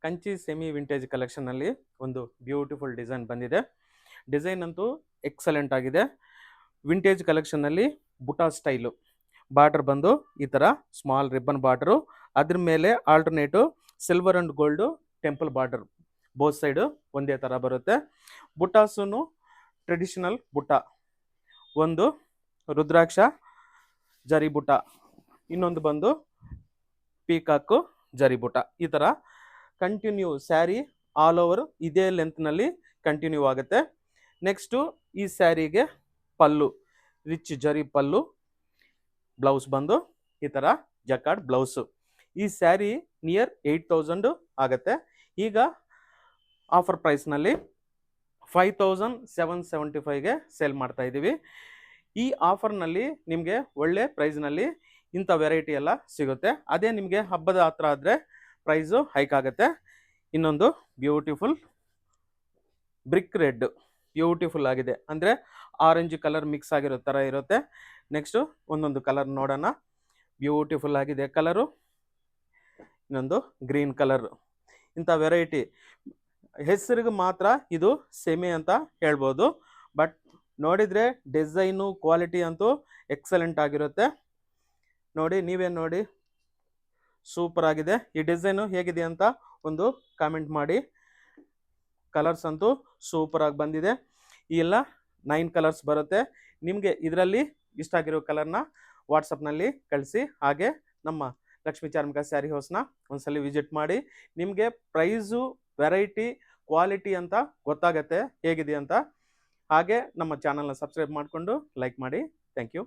Kanchi semi vintage ಕಲೆಕ್ಷನಲ್ಲಿ ಒಂದು beautiful design ಬಂದಿದೆ. ಡಿಸೈನ್ ಅಂತೂ ಎಕ್ಸಲೆಂಟ್ ಆಗಿದೆ. ವಿಂಟೇಜ್ ಕಲೆಕ್ಷನ್ನಲ್ಲಿ ಬುಟಾ ಸ್ಟೈಲು ಬಾರ್ಡರ್ ಬಂದು ಈ ಥರ ಸ್ಮಾಲ್ ರಿಬ್ಬನ್ ಬಾರ್ಡರು, ಅದ್ರ ಮೇಲೆ alternate silver and gold temple border, both side ಒಂದೇ ಥರ ಬರುತ್ತೆ. ಬುಟಾಸು ಟ್ರೆಡಿಷನಲ್ ಬುಟ್ಟ, ಒಂದು ರುದ್ರಾಕ್ಷ ಜರಿ ಬುಟ್ಟ, ಇನ್ನೊಂದು ಬಂದು ಪೀಕಾಕು ಜರಿ ಬುಟ್ಟ. ಈ ಥರ ಕಂಟಿನ್ಯೂ ಸ್ಯಾರಿ ಆಲ್ ಓವರ್ ಇದೇ ಲೆಂತ್ನಲ್ಲಿ ಕಂಟಿನ್ಯೂ ಆಗುತ್ತೆ. ನೆಕ್ಸ್ಟು ಈ ಸ್ಯಾರಿಗೆ ಪಲ್ಲು, ರಿಚ್ ಜರಿ ಪಲ್ಲು, ಬ್ಲೌಸ್ ಬಂದು ಈ ಥರ ಜಕಾರ್ಡ್ ಬ್ಲೌಸು. ಈ ಸ್ಯಾರಿ ನಿಯರ್ 8000 ಆಗುತ್ತೆ. ಈಗ ಆಫರ್ ಪ್ರೈಸ್ನಲ್ಲಿ 5775ಗೆ ಸೇಲ್ ಮಾಡ್ತಾ ಇದ್ದೀವಿ. ಈ ಆಫರ್ನಲ್ಲಿ ನಿಮಗೆ ಒಳ್ಳೆ ಪ್ರೈಸ್ನಲ್ಲಿ ಇಂಥ ವೆರೈಟಿ ಎಲ್ಲ ಸಿಗುತ್ತೆ. ಅದೇ ನಿಮಗೆ ಹಬ್ಬದ ಹತ್ರ ಆದರೆ ಪ್ರೈಸು ಹೈಕ್ ಆಗುತ್ತೆ. ಇನ್ನೊಂದು ಬ್ಯೂಟಿಫುಲ್ ಬ್ರಿಕ್ ರೆಡ್, ಬ್ಯೂಟಿಫುಲ್ ಆಗಿದೆ, ಅಂದರೆ ಆರೆಂಜ್ ಕಲರ್ ಮಿಕ್ಸ್ ಆಗಿರೋ ಥರ ಇರುತ್ತೆ. ನೆಕ್ಸ್ಟು ಒಂದೊಂದು ಕಲರ್ ನೋಡೋಣ. ಬ್ಯೂಟಿಫುಲ್ ಆಗಿದೆ ಕಲರು. ಇನ್ನೊಂದು ಗ್ರೀನ್ ಕಲರ್. ಇಂಥ ವೆರೈಟಿ ಹೆಸರಿಗೆ ಮಾತ್ರ ಇದು ಸೆಮಿ ಅಂತ ಹೇಳ್ಬೋದು, ಬಟ್ ನೋಡಿದರೆ ಡಿಸೈನು ಕ್ವಾಲಿಟಿ ಅಂತೂ ಎಕ್ಸಲೆಂಟ್ ಆಗಿರುತ್ತೆ. ನೋಡಿ, ನೀವೇ ನೋಡಿ, ಸೂಪರ್ ಆಗಿದೆ. ಈ ಡಿಸೈನು ಹೇಗಿದೆ ಅಂತ ಒಂದು ಕಾಮೆಂಟ್ ಮಾಡಿ. ಕಲರ್ಸ್ ಅಂತೂ ಸೂಪರ್ ಆಗಿ ಬಂದಿದೆ. ಈ ಎಲ್ಲ 9 ಕಲರ್ಸ್ ಬರುತ್ತೆ. ನಿಮಗೆ ಇದರಲ್ಲಿ ಇಷ್ಟ ಆಗಿರೋ ಕಲರ್ನ ವಾಟ್ಸಪ್ನಲ್ಲಿ ಕಳಿಸಿ. ಹಾಗೆ ನಮ್ಮ ಲಕ್ಷ್ಮೀ ಚಾರ್ಮಿಕ ಸ್ಯಾರಿ ಹೌಸ್ನ ಒಂದ್ಸಲಿ ವಿಸಿಟ್ ಮಾಡಿ. ನಿಮಗೆ ಪ್ರೈಸು, ವೆರೈಟಿ, ಕ್ವಾಲಿಟಿ ಅಂತ ಗೊತ್ತಾಗತ್ತೆ ಹೇಗಿದೆ ಅಂತ. ಹಾಗೆ ನಮ್ಮ ಚಾನಲ್ನ ಸಬ್ಸ್ಕ್ರೈಬ್ ಮಾಡಿಕೊಂಡು ಲೈಕ್ ಮಾಡಿ. Thank you.